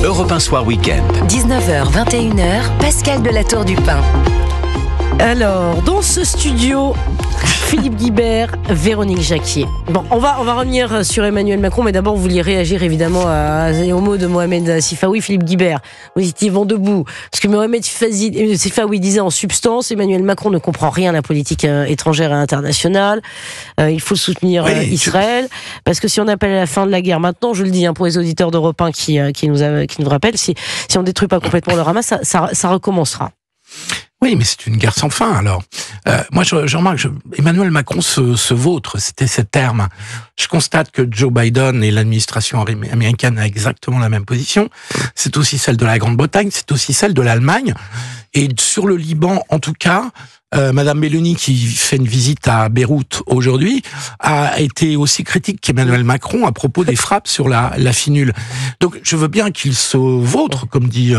Europe 1 Soir Week-end. 19h, 21h, Pascal de la Tour du Pin. Alors, dans ce studio, Philippe Guibert, Véronique Jacquier. Bon, on va revenir sur Emmanuel Macron, mais d'abord, vous vouliez réagir évidemment aux mots de Mohamed Sifawi. Philippe Guibert, vous étiez vent debout. Parce que Mohamed Sifawi disait en substance, Emmanuel Macron ne comprend rien à la politique étrangère et internationale. Il faut soutenir Israël. Parce que si on appelle à la fin de la guerre, maintenant, je le dis pour les auditeurs d'Europe 1 qui nous rappellent, si on ne détruit pas complètement le Hamas, ça recommencera. Oui, mais c'est une guerre sans fin, alors. Moi, je remarque, Emmanuel Macron se vautre, c'était ce terme. Je constate que Joe Biden et l'administration américaine ont exactement la même position. C'est aussi celle de la Grande-Bretagne, c'est aussi celle de l'Allemagne. Et sur le Liban, en tout cas, Madame Meloni, qui fait une visite à Beyrouth aujourd'hui, a été aussi critique qu'Emmanuel Macron à propos des frappes sur la finule. Donc, je veux bien qu'il se vautre, comme dit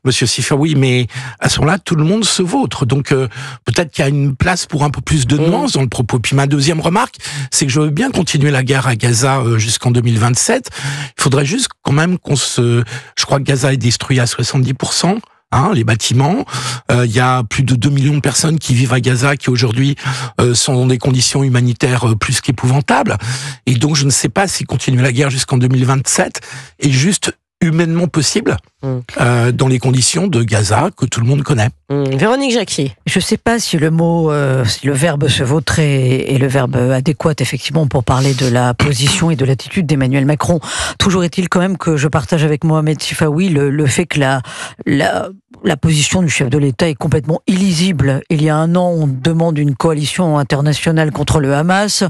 Monsieur Sifawi, mais à ce moment-là, tout le monde se vautre. Donc, peut-être qu'il y a une place pour un peu plus de nuance dans le propos. Puis ma deuxième remarque, c'est que je veux bien continuer la guerre à Gaza jusqu'en 2027. Il faudrait juste quand même je crois que Gaza est détruit à 70%. Les bâtiments. Il y a plus de 2 millions de personnes qui vivent à Gaza, qui aujourd'hui sont dans des conditions humanitaires plus qu'épouvantables. Et donc, je ne sais pas si continuer la guerre jusqu'en 2027 est juste humainement possible dans les conditions de Gaza que tout le monde connaît. Véronique Jacquier. Je ne sais pas si si le verbe se vautrer est le verbe adéquat effectivement pour parler de la position et de l'attitude d'Emmanuel Macron. Toujours est-il quand même que je partage avec Mohamed Sifawi le fait que la position du chef de l'État est complètement illisible. Il y a un an, on demande une coalition internationale contre le Hamas.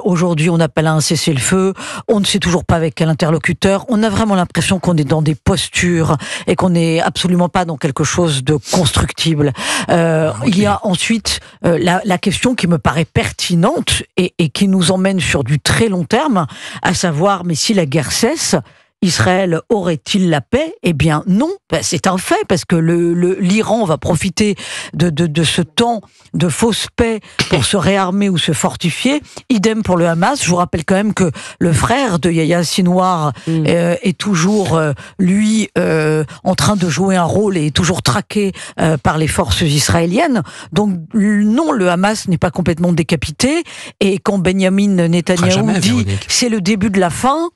Aujourd'hui, on appelle à un cessez-le-feu. On ne sait toujours pas avec quel interlocuteur. On a vraiment l'impression qu'on est dans des postures et qu'on n'est absolument pas dans quelque chose de constructible. Il y a ensuite la question qui me paraît pertinente et qui nous emmène sur du très long terme, à savoir, mais si la guerre cesse, Israël aurait-il la paix ? Eh bien non, c'est un fait, parce que l'Iran va profiter de ce temps de fausse paix pour se réarmer ou se fortifier. Idem pour le Hamas. Je vous rappelle quand même que le frère de Yahya Sinwar est toujours, en train de jouer un rôle et est toujours traqué par les forces israéliennes. Donc non, le Hamas n'est pas complètement décapité. Et quand Benjamin Netanyahou dit « c'est le début de la fin »,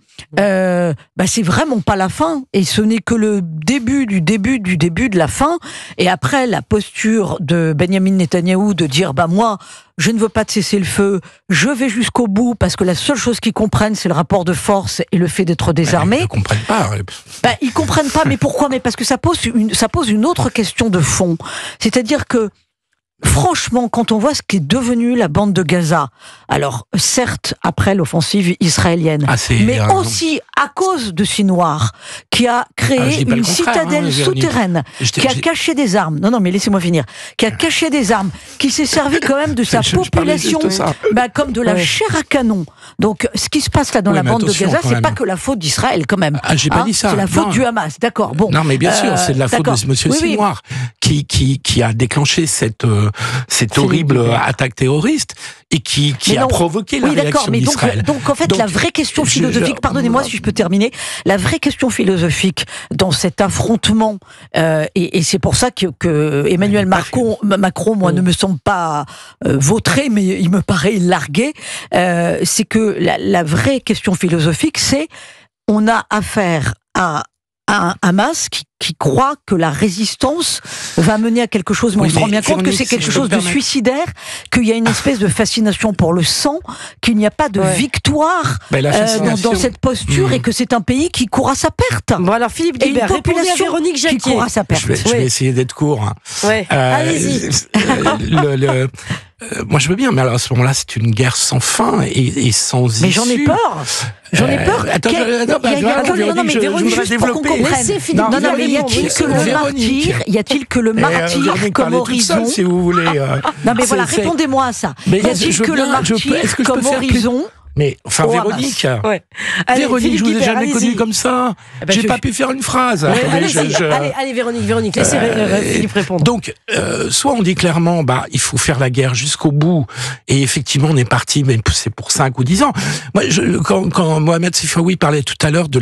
c'est vraiment pas la fin, et ce n'est que le début du début du début de la fin. Et après, la posture de Benjamin Netanyahou de dire moi je ne veux pas de cessez-le-feu, je vais jusqu'au bout, parce que la seule chose qu'ils comprennent, c'est le rapport de force et le fait d'être désarmés. Ils ne comprennent pas. Ils comprennent pas, mais pourquoi ? Mais parce que ça pose une autre question de fond. C'est-à-dire que franchement, quand on voit ce qu'est devenu la bande de Gaza, alors certes après l'offensive israélienne, mais aussi à cause de Sinwar, qui a créé une citadelle souterraine, qui a caché des armes. Non, mais laissez-moi finir. Qui a caché des armes, qui s'est servi quand même de sa population, comme de la chair à canon. Donc, ce qui se passe là dans la bande de Gaza, c'est pas que la faute d'Israël quand même. J'ai pas dit ça. C'est la faute du Hamas, d'accord. Bon. Non, mais bien sûr, c'est de la faute de Monsieur Sinwar qui a déclenché cette horrible attaque terroriste et qui a provoqué la réaction d'Israël. Donc en fait, la vraie question philosophique, pardonnez-moi si je peux terminer, la vraie question philosophique dans cet affrontement, et c'est pour ça que Emmanuel Macron, moi, ne me semble pas vautré, mais il me paraît largué, c'est que la vraie question philosophique, c'est on a affaire à un Hamas qui croit que la résistance va mener à quelque chose, mais on se rend bien compte que c'est quelque chose de suicidaire, qu'il y a une espèce de fascination pour le sang, qu'il n'y a pas de victoire dans cette posture, et que c'est un pays qui court à sa perte. Bon, alors Philippe Guibert, répondez à Véronique Jacquier. Qui court à sa perte. Je vais essayer d'être court. Allez-y. Moi je veux bien, mais alors à ce moment-là c'est une guerre sans fin et sans issue. Mais j'en ai peur. Mais Véronique, juste pour qu'on comprenne. Y a-t-il que le martyr comme horizon, si vous voulez. Non mais voilà, répondez-moi à ça. Y a-t-il que le martyr comme horizon Mais enfin, Véronique, Allez, Véronique, je vous ai Guibert, jamais connue comme ça. J'ai pas pu faire une phrase. Allez, Véronique, laissez Philippe répondre. Donc, soit on dit clairement, il faut faire la guerre jusqu'au bout, et effectivement, on est parti, mais c'est pour 5 ou 10 ans. Moi, quand Mohamed Sifawi parlait tout à l'heure de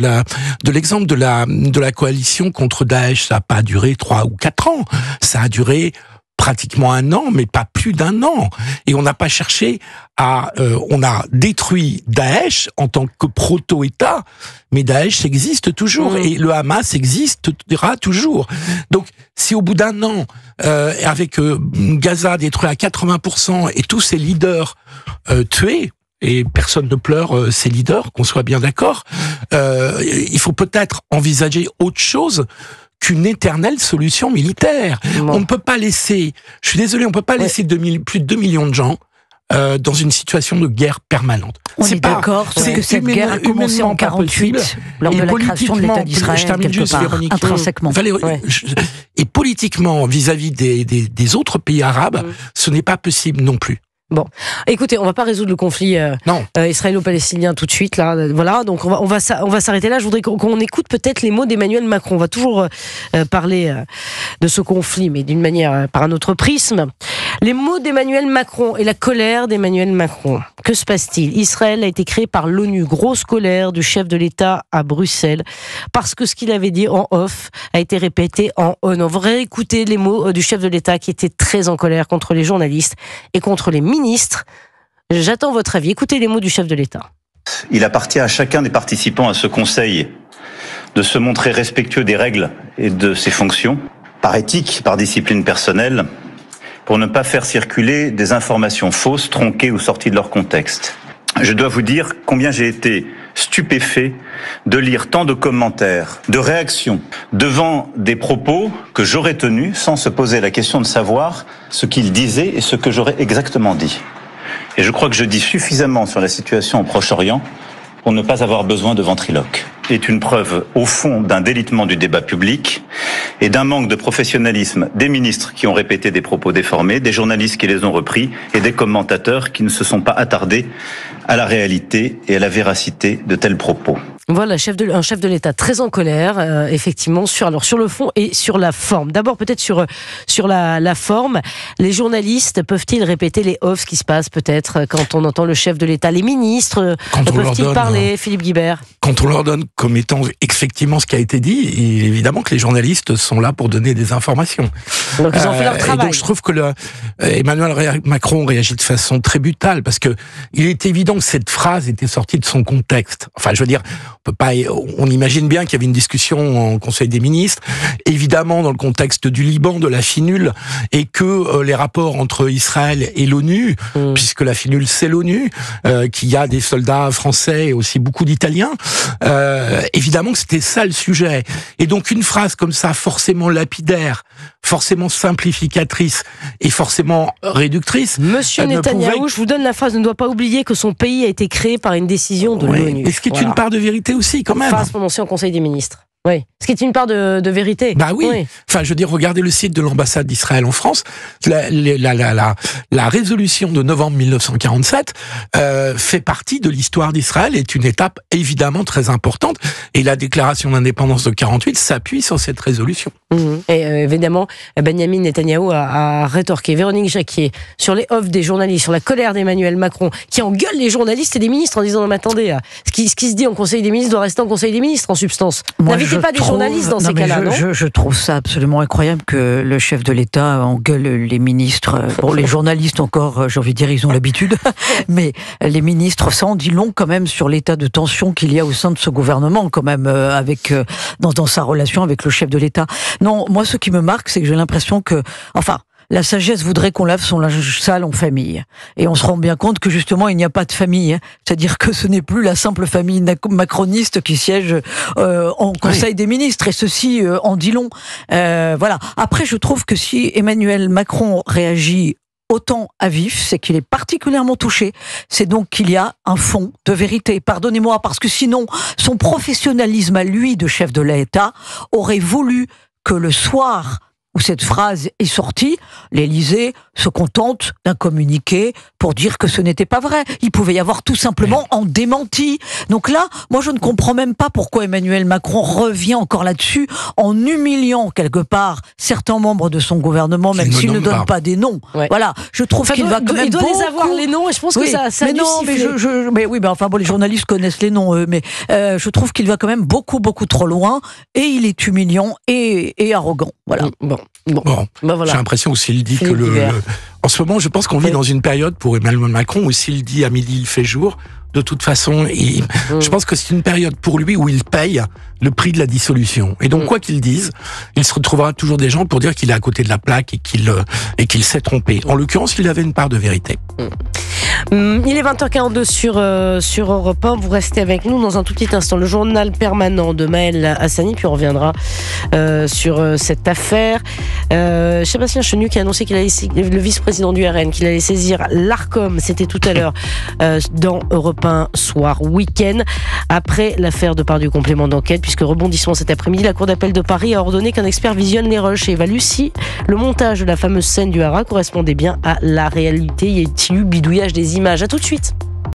l'exemple de la coalition contre Daesh, ça n'a pas duré 3 ou 4 ans. Ça a duré pratiquement 1 an, mais pas plus d'1 an. Et on n'a pas cherché on a détruit Daesh en tant que proto-État, mais Daesh existe toujours, et le Hamas existera toujours. Donc, si au bout d'1 an, avec Gaza détruit à 80% et tous ses leaders tués, et personne ne pleure ses leaders, qu'on soit bien d'accord, il faut peut-être envisager autre chose qu'une éternelle solution militaire. On ne peut pas laisser, je suis désolé, on ne peut pas laisser plus de 2 millions de gens dans une situation de guerre permanente. On est d'accord, parce que cette guerre a commencé en 48, lors de la création de l'État d'Israël, quelque part, intrinsèquement. Et politiquement, vis-à-vis des autres pays arabes, ce n'est pas possible non plus. Bon, écoutez, on va pas résoudre le conflit israélo-palestinien tout de suite là. Voilà, donc on va s'arrêter là. Je voudrais qu'on écoute peut-être les mots d'Emmanuel Macron. On va toujours parler de ce conflit, mais d'une manière par un autre prisme. Les mots d'Emmanuel Macron et la colère d'Emmanuel Macron. Que se passe-t-il ? Israël a été créé par l'ONU. Grosse colère du chef de l'État à Bruxelles parce que ce qu'il avait dit en off a été répété en on. On va réécouter les mots du chef de l'État qui était très en colère contre les journalistes et contre les ministre. J'attends votre avis. Écoutez les mots du chef de l'État. Il appartient à chacun des participants à ce Conseil de se montrer respectueux des règles et de ses fonctions, par éthique, par discipline personnelle, pour ne pas faire circuler des informations fausses, tronquées ou sorties de leur contexte. Je dois vous dire combien j'ai été stupéfait de lire tant de commentaires, de réactions devant des propos que j'aurais tenus sans se poser la question de savoir ce qu'ils disaient et ce que j'aurais exactement dit. Et je crois que je dis suffisamment sur la situation au Proche-Orient pour ne pas avoir besoin de ventriloque. C'est une preuve, au fond, d'un délitement du débat public et d'un manque de professionnalisme des ministres qui ont répété des propos déformés, des journalistes qui les ont repris et des commentateurs qui ne se sont pas attardés à la réalité et à la véracité de tels propos. Voilà, un chef de l'État très en colère, effectivement, sur le fond et sur la forme. D'abord, peut-être sur la forme. Les journalistes peuvent-ils répéter les offs qui se passent, peut-être, quand on entend le chef de l'État? Les ministres peuvent-ils parler, Philippe Guibert? Quand on leur donne comme étant effectivement ce qui a été dit, évidemment que les journalistes sont là pour donner des informations. Donc ils ont fait leur travail. Et donc je trouve que Emmanuel Macron réagit de façon très brutale, parce que il est évident que cette phrase était sortie de son contexte. Enfin, je veux dire, on imagine bien qu'il y avait une discussion en Conseil des ministres, évidemment dans le contexte du Liban, de la FINUL, et que les rapports entre Israël et l'ONU, puisque la FINUL c'est l'ONU, qu'il y a des soldats français et aussi beaucoup d'Italiens, évidemment que c'était ça le sujet. Et donc une phrase comme ça, forcément lapidaire, forcément simplificatrice et forcément réductrice. Monsieur Netanyahou, je vous donne la phrase, ne doit pas oublier que son pays a été créé par une décision de l'ONU. Et ce qui est une part de vérité aussi, quand même. Phrase prononcée en Conseil des ministres. Oui, ce qui est une part de vérité. Bah oui. Enfin, je veux dire, regardez le site de l'ambassade d'Israël en France. La résolution de novembre 1947 fait partie de l'histoire d'Israël, est une étape évidemment très importante. Et la déclaration d'indépendance de 48 s'appuie sur cette résolution. Et évidemment, Benjamin Netanyahou a rétorqué. Véronique Jacquier, sur les offres des journalistes, sur la colère d'Emmanuel Macron, qui engueule les journalistes et les ministres en disant non, mais attendez, ce qui se dit en Conseil des ministres doit rester en Conseil des ministres, en substance. N'invitez pas des journalistes dans ces cas-là, non ? Je trouve ça absolument incroyable que le chef de l'État engueule les ministres. Bon, les journalistes encore, j'ai envie de dire, ils ont l'habitude, mais les ministres, ça en dit long quand même sur l'état de tension qu'il y a au sein de ce gouvernement, quand même, dans sa relation avec le chef de l'État. Non, moi, ce qui me marque, c'est que j'ai l'impression que, la sagesse voudrait qu'on lave son linge sale en famille. Et on se rend bien compte que justement, il n'y a pas de famille. C'est-à-dire que ce n'est plus la simple famille macroniste qui siège en Conseil des ministres. Et ceci en dit long. Voilà. Après, je trouve que si Emmanuel Macron réagit autant à vif, c'est qu'il est particulièrement touché. C'est donc qu'il y a un fond de vérité. Pardonnez-moi, parce que sinon, son professionnalisme à lui de chef de l'État aurait voulu que le soir où cette phrase est sortie, l'Élysée se contente d'un communiqué pour dire que ce n'était pas vrai. Il pouvait y avoir tout simplement en démenti. Donc là, moi je ne comprends même pas pourquoi Emmanuel Macron revient encore là-dessus en humiliant quelque part certains membres de son gouvernement, même s'il ne donne pas des noms. Ouais. Voilà, je trouve qu'il va quand même il doit beaucoup... les avoir les noms et je pense que ça a dû siffler. mais oui, enfin bon, les journalistes connaissent les noms, mais je trouve qu'il va quand même beaucoup trop loin et il est humiliant et arrogant. Voilà. Bon. Voilà. J'ai l'impression que s'il dit Philippe que Guibert. en ce moment, je pense qu'on vit dans une période pour Emmanuel Macron où s'il dit à midi il fait jour, de toute façon, je pense que c'est une période pour lui où il paye le prix de la dissolution. Et donc, quoi qu'il dise, il se retrouvera toujours des gens pour dire qu'il est à côté de la plaque et qu'il s'est trompé. En l'occurrence, il avait une part de vérité. Il est 20h42 sur Europe 1. Vous restez avec nous dans un tout petit instant. Le journal permanent de Maël Hassani, puis on reviendra sur cette affaire. Sébastien Chenu qui a annoncé qu'il allait, le vice-président du RN, qu'il allait saisir l'Arcom. C'était tout à l'heure dans Europe 1 soir week-end. Après l'affaire de Pardieu, complément d'enquête, puisque rebondissement cet après-midi, la Cour d'appel de Paris a ordonné qu'un expert visionne les rushs et évalue si le montage de la fameuse scène du Hara correspondait bien à la réalité. Y a-t-il eu bidouillage des images? À tout de suite.